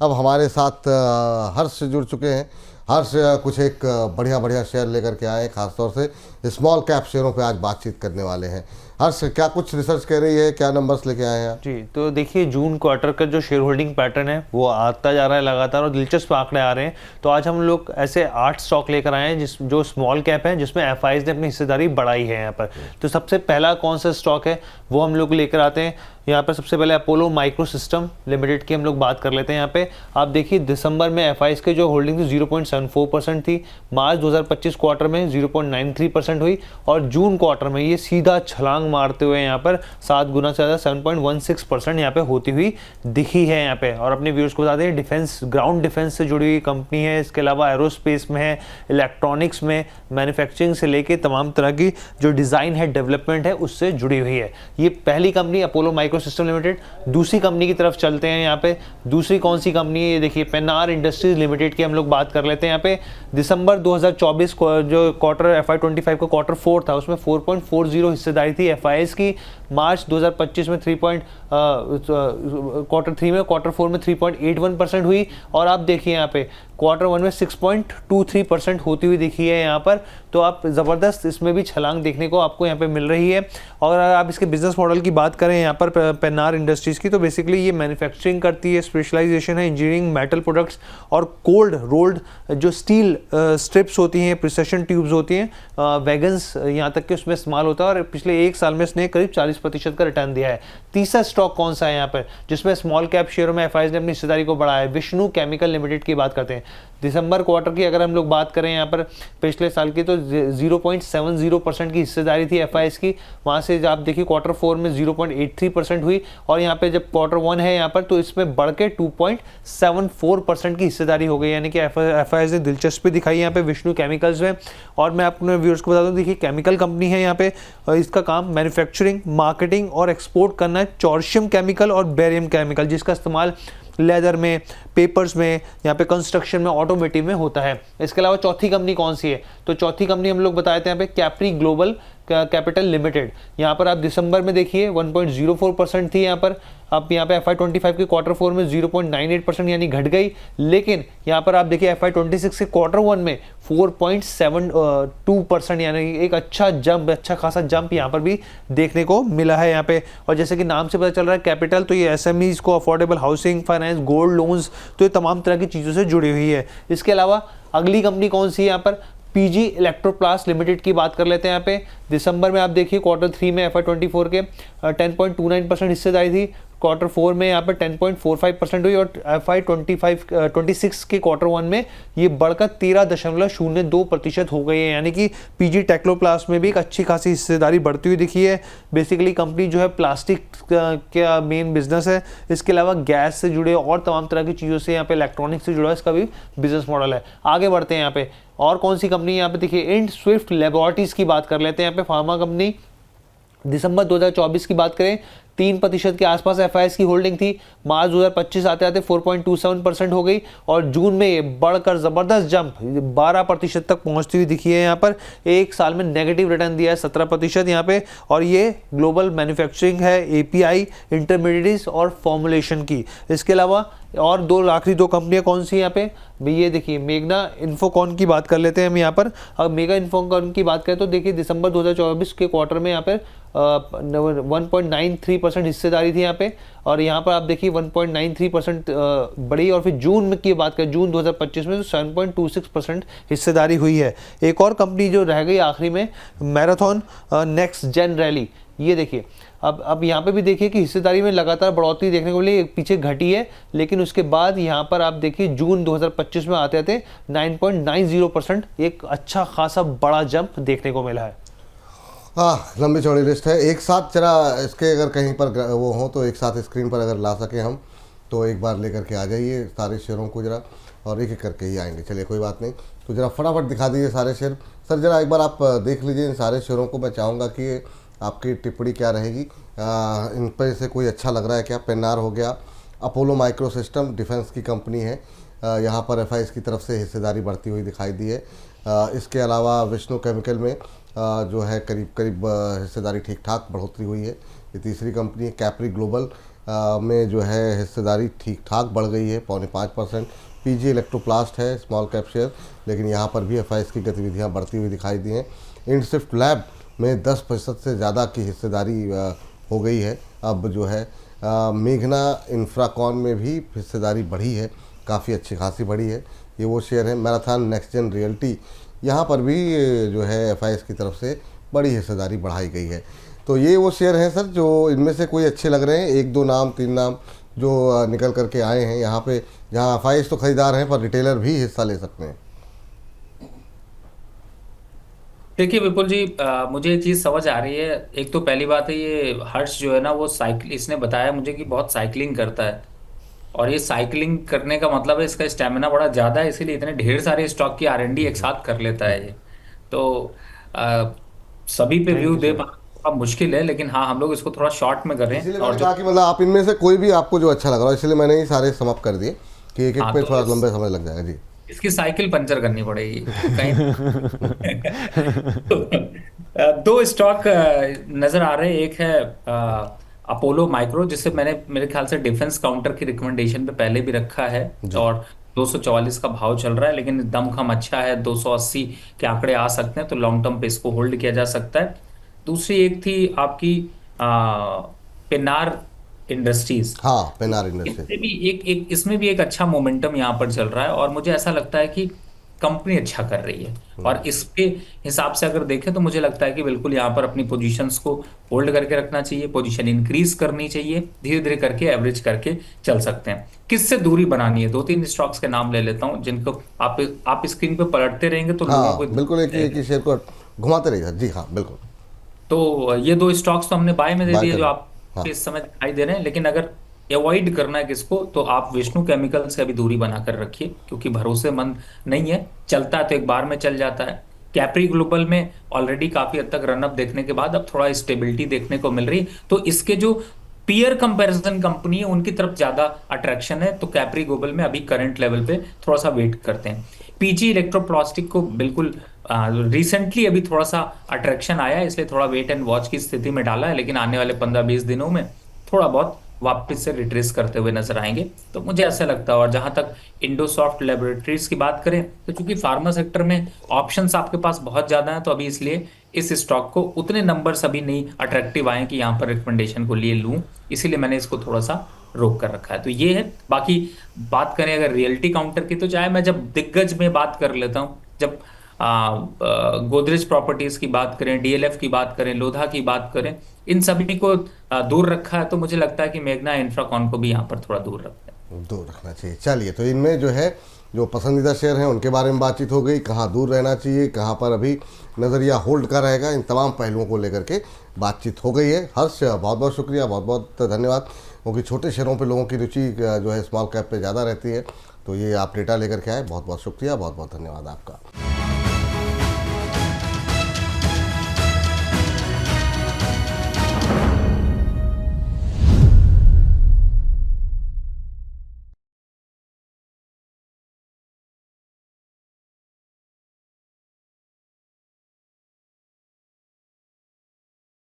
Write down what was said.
अब हमारे साथ हर्ष जुड़ चुके हैं। हर्ष कुछ एक बढ़िया बढ़िया शेयर लेकर के आए, खासतौर से स्मॉल कैप शेयरों पे आज बातचीत करने वाले हैं। हर्ष, क्या कुछ रिसर्च कह रही है, क्या नंबर्स लेके आए हैं आप? जी, तो देखिए जून क्वार्टर का जो शेयर होल्डिंग पैटर्न है वो आता जा रहा है लगातार और दिलचस्प आंकड़े आ रहे हैं। तो आज हम लोग ऐसे 8 स्टॉक लेकर आए हैं जो स्मॉल कैप है, जिसमें एफआईज ने अपनी हिस्सेदारी बढ़ाई है यहाँ पर। तो सबसे पहला कौन सा स्टॉक है वो हम लोग लेकर आते हैं। यहाँ पर सबसे पहले अपोलो माइक्रो सिस्टम लिमिटेड की हम लोग बात कर लेते हैं। यहाँ पे आप देखिए दिसंबर में एफआईज के जो होल्डिंग थी 0.74% थी, मार्च 2025 क्वार्टर में 0.93% हुई और जून क्वार्टर में ये सीधा छलांग मारते हुए यहाँ पर 7 गुना से ज़्यादा 7.16% यहाँ पे होती हुई दिखी है यहाँ पे। और अपने व्यूअर्स को बता दें, डिफेंस, ग्राउंड डिफेंस से जुड़ी हुई कंपनी है। इसके अलावा एरोस्पेस में है, इलेक्ट्रॉनिक्स में, मैन्युफैक्चरिंग से लेके तमाम तरह की जो डिज़ाइन है, डेवलपमेंट है, उससे जुड़ी हुई है। ये पहली company Apollo micro system limited. दूसरी कंपनी की तरफ चलते हैं। यहाँ पे दूसरी कौन सी कंपनी है, ये देखिए पेन्नार इंडस्ट्रीज लिमिटेड की हम लोग बात कर लेते हैं। यहाँ पे दिसंबर 2024 जो क्वार्टर FY25 का क्वार्टर 4 था, उसमें 4.40 हिस्सेदारी थी एफआईएस की। मार्च 2025 में क्वार्टर 3 में, क्वार्टर 4 में 3.81% हुई और आप देखिए यहाँ पे क्वार्टर 1 में 6.23% होती हुई दिखी है यहाँ पर। तो आप ज़बरदस्त इसमें भी छलांग देखने को आपको यहाँ पे मिल रही है। और अगर आप इसके बिजनेस मॉडल की बात करें यहाँ पर पेन्नार इंडस्ट्रीज़ की, तो बेसिकली ये मैन्युफैक्चरिंग करती है, स्पेशलाइजेशन है इंजीनियरिंग, मेटल प्रोडक्ट्स और कोल्ड रोल्ड जो स्टील स्ट्रिप्स होती हैं, प्रिसिशन ट्यूब्स होती हैं, वैगन्स यहाँ तक कि उसमें इस्तेमाल होता है। और पिछले 1 साल में इसने करीब 40% का रिटर्न दिया है। तीसरा स्टॉक कौन सा है यहाँ पर जिसमें स्मॉल कैप शेयरों में एफआईज ने अपनी हिस्सेदारी को बढ़ाया है? विष्णु केमिकल लिमिटेड की बात करते हैं। दिसंबर क्वार्टर की अगर हम लोग बात करें यहाँ पर पिछले साल की, तो 0.70% की हिस्सेदारी थी एफआईएस की। वहाँ से आप देखिए क्वार्टर 4 में 0.83% हुई और यहाँ पे जब क्वार्टर 1 है यहाँ पर, तो इसमें बढ़ के 2.74% की हिस्सेदारी हो गई। यानी कि एफआईएस ने दिलचस्पी दिखाई यहाँ पे विष्णु केमिकल्स में। और मैं अपने व्यूअर्स को बता दूँ, देखिए केमिकल कंपनी है यहाँ पे, इसका काम मैन्युफैक्चरिंग, मार्केटिंग और एक्सपोर्ट करना है चॉर्शियम केमिकल और बेरियम केमिकल, जिसका इस्तेमाल लेदर में, पेपर्स में, यहाँ पे कंस्ट्रक्शन में, ऑटोमेटिव में होता है। इसके अलावा चौथी कंपनी कौन सी है, तो चौथी कंपनी हम लोग बताए थे यहाँ पे कैप्री ग्लोबल कैपिटल लिमिटेड। यहाँ पर आप दिसंबर में देखिए 1.04% थी यहाँ पर। अब यहाँ पे FY25 के क्वार्टर 4 में 0.98% यानी घट गई। लेकिन यहाँ पर आप देखिए FY26 के क्वार्टर 1 में 4.72% यानी एक अच्छा खासा जंप यहाँ पर भी देखने को मिला है यहाँ पे। और जैसे कि नाम से पता चल रहा है कैपिटल, तो ये SMEs को affordable housing finance, gold loans, तो ये तमाम तरह की चीज़ों से जुड़ी हुई है। इसके अलावा अगली कंपनी कौन सी है यहाँ पर, पीजी इलेक्ट्रोप्लास्ट लिमिटेड की बात कर लेते हैं। यहाँ पे दिसंबर में आप देखिए क्वार्टर 3 में FY24 के 10.29% हिस्सेदारी थी, क्वार्टर 4 में यहाँ पर 10.45% हुई और FY26 के क्वार्टर 1 में ये बढ़कर 13.02% हो गई है। यानी कि पीजी टेक्नोप्लास्ट में भी एक अच्छी खासी हिस्सेदारी बढ़ती हुई दिखी है। बेसिकली कंपनी जो है प्लास्टिक का मेन बिजनेस है। इसके अलावा गैस से जुड़े और तमाम तरह की चीज़ों से, यहाँ पे इलेक्ट्रॉनिक्स से जुड़ा इसका भी बिजनेस मॉडल है। आगे बढ़ते हैं यहाँ पे और कौन सी कंपनी यहाँ पे देखिए, इंड स्विफ्ट लेबोरेटरीज की बात कर लेते हैं। यहाँ पे फार्मा कंपनी, दिसंबर 2024 की बात करें 3% के आसपास एफआईएस की होल्डिंग थी। मार्च 2025 आते आते 4.27% हो गई और जून में ये बढ़कर ज़बरदस्त जंप 12% तक पहुंचती हुई दिखी है। यहाँ पर 1 साल में नेगेटिव रिटर्न दिया है 17% यहाँ पे। और ये ग्लोबल मैन्युफैक्चरिंग है, एपीआई, इंटरमीडिएट्स और फॉर्मुलेशन की। इसके अलावा और आखिरी दो कंपनियां कौन सी यहाँ पे, ये देखिए मेगा इन्फोकॉन की बात कर लेते हैं हम यहाँ पर। अगर मेगा इन्फोकॉन की बात करें तो देखिए दिसंबर 2024 के क्वार्टर में यहाँ पे 1.93% हिस्सेदारी थी यहाँ पे और यहाँ पर आप देखिए 1.93% बढ़ी। और फिर जून में की बात करें, जून 2025 में तो 7.26% हिस्सेदारी हुई है। एक और कंपनी जो रह गई आखिरी में, मैराथन नेक्स्ट जेन रैली, ये देखिए अब यहाँ पे भी देखिए कि हिस्सेदारी में लगातार बढ़ोतरी देखने को मिली, पीछे घटी है लेकिन उसके बाद यहाँ पर आप देखिए जून 2025 में आते आते 9.90% एक अच्छा खासा बड़ा जंप देखने को मिला है। हाँ, लंबी चौड़ी लिस्ट है। एक साथ जरा इसके अगर कहीं पर वो हो तो एक साथ स्क्रीन पर अगर ला सकें हम, तो एक बार लेकर के आ जाइए सारे शेयरों को जरा, और एक एक करके ही आएंगे। चलिए कोई बात नहीं, तो जरा फटाफट दिखा दीजिए सारे शेयर। सर जरा एक बार आप देख लीजिए इन सारे शेयरों को। मैं चाहूँगा कि आपकी टिप्पणी क्या रहेगी, इन पर से कोई अच्छा लग रहा है क्या? पेन्नार हो गया, अपोलो माइक्रो सिस्टम डिफेंस की कंपनी है, यहाँ पर एफआईएस की तरफ से हिस्सेदारी बढ़ती हुई दिखाई दी है। इसके अलावा विष्णु केमिकल में जो है करीब करीब हिस्सेदारी ठीक ठाक बढ़ोतरी हुई है। ये तीसरी कंपनी है कैप्री ग्लोबल, में जो है हिस्सेदारी ठीक ठाक बढ़ गई है, 4.5%। पीजी इलेक्ट्रोप्लास्ट है स्मॉल कैप शेयर, लेकिन यहाँ पर भी एफआईएस की गतिविधियाँ बढ़ती हुई दिखाई दी हैं। इंडसिफ्ट लैब में 10% से ज़्यादा की हिस्सेदारी हो गई है। अब जो है मेघना इंफ्राकॉन में भी हिस्सेदारी बढ़ी है, काफ़ी अच्छी खासी बढ़ी है। ये वो शेयर है। मैराथन नेक्स्ट जेन रियल्टी, यहाँ पर भी जो है एफआईएस की तरफ से बड़ी हिस्सेदारी बढ़ाई गई है। तो ये वो शेयर हैं सर जो इनमें से कोई अच्छे लग रहे हैं, 1 2 नाम 3 नाम जो निकल करके आए हैं यहाँ पे, जहाँ एफआईएस तो खरीदार हैं पर रिटेलर भी हिस्सा ले सकते हैं। देखिए विपुल जी, मुझे एक चीज़ समझ आ रही है। एक तो पहली बात है, ये हर्ष जो है ना, वो साइकिल, इसने बताया मुझे कि बहुत साइकिलिंग करता है, और ये साइकिलिंग करने का मतलब है इसका स्टेमिना बड़ा ज़्यादा है, इसीलिए इतने ढेर सारे स्टॉक की आर&डी एक साथ कर लेता है ये। तो अ, सभी पे व्यू दे पाना थोड़ा मुश्किल है, लेकिन हाँ, हम लोग इसको थोड़ा शॉर्ट में कर रहे हैं। इसीलिए और मैंने कहा कि मतलब आप इनमें से कोई भी आपको जो अच्छा लग रहा है, इसलिए मैंने ये सारे समअप कर दिए कि एक एक हाँ, पे तो थोड़ा लंबे समय लग जाएगा जी। इसकी साइकिल पंचर करनी पड़ेगी कहीं। दो स्टॉक नजर आ रहे हैं। एक है अपोलो माइक्रो, जिसे मैंने मेरे ख्याल से डिफेंस काउंटर की रिकमेंडेशन पे पहले भी रखा है, और 244 का भाव चल रहा है, लेकिन दमखम अच्छा है, 280 के आंकड़े आ सकते हैं, तो लॉन्ग टर्म पे इसको होल्ड किया जा सकता है। दूसरी एक थी आपकी पेनार इंडस्ट्रीज। हाँ, पेनार इंडस्ट्री इसमें भी एक अच्छा मोमेंटम यहाँ पर चल रहा है, और मुझे ऐसा लगता है कि कंपनी अच्छा कर रही है, और इसके हिसाब से अगर देखें तो मुझे लगता है कि बिल्कुल यहाँ पर अपनी पोजीशंस को होल्ड करके रखना चाहिए, पोजीशन इंक्रीज करनी चाहिए, धीरे धीरे करके एवरेज करके चल सकते हैं। किससे दूरी बनानी है, 2-3 स्टॉक्स के नाम ले लेता हूँ जिनको आप स्क्रीन पे पलटते रहेंगे तो लोगों हाँ को बिल्कुल, एक ही शेयर को घुमाते रहिएगा जी। हाँ बिल्कुल। तो ये 2 स्टॉक्स तो हमने बाय में दे बाय दिए कर जो लो। आप हाँ इस समय दिखाई दे रहे हैं, लेकिन अगर अवॉइड करना है किसको, तो आप विष्णु केमिकल से अभी दूरी बनाकर रखिए, क्योंकि भरोसेमंद नहीं है। चलता है तो एक बार में चल जाता है। कैप्री ग्लोबल में ऑलरेडी काफी हद तक रनअप देखने के बाद अब थोड़ा स्टेबिलिटी देखने को मिल रही है, तो इसके जो पीयर कंपैरिजन कंपनी है उनकी तरफ ज्यादा अट्रैक्शन है, तो कैप्री ग्लोबल में अभी करंट लेवल पे थोड़ा सा वेट करते हैं। पीजी इलेक्ट्रोप्लास्टिक को बिल्कुल रिसेंटली अभी थोड़ा सा अट्रैक्शन आया है, इसलिए थोड़ा वेट एंड वॉच की स्थिति में डाला है, लेकिन आने वाले 15-20 दिनों में थोड़ा बहुत वापस से रिट्रेस करते हुए नजर आएंगे, तो मुझे ऐसा लगता है। और जहां तक इंडोसॉफ्ट लेबोरेटरीज की बात करें, तो चूंकि फार्मा सेक्टर में ऑप्शंस आपके पास बहुत ज्यादा हैं, तो अभी इसलिए इस स्टॉक को उतने नंबर्स अभी नहीं अट्रैक्टिव आए कि यहाँ पर रिकमेंडेशन को लिए लूं, इसीलिए मैंने इसको थोड़ा सा रोक कर रखा है। तो ये है। बाकी बात करें अगर रियल्टी काउंटर की, तो चाहे मैं जब दिग्गज में बात कर लेता हूँ, जब गोदरेज प्रॉपर्टीज की बात करें, डीएलएफ की बात करें, लोधा की बात करें, इन सभी को दूर रखा है, तो मुझे लगता है कि मेघना इंफ्राकॉन को भी यहाँ पर थोड़ा दूर रखते हैं। दूर रखना चाहिए। चलिए, तो इनमें जो है जो पसंदीदा शेयर हैं उनके बारे में बातचीत हो गई, कहाँ दूर रहना चाहिए, कहाँ पर अभी नज़रिया होल्ड का रहेगा, इन तमाम पहलुओं को लेकर के बातचीत हो गई है। हर्ष, बहुत बहुत शुक्रिया, बहुत बहुत धन्यवाद, क्योंकि छोटे शेयरों पे लोगों की रुचि जो है स्मॉल कैप पे ज़्यादा रहती है, तो ये आप डेटा लेकर के आए, बहुत बहुत शुक्रिया, बहुत बहुत धन्यवाद आपका।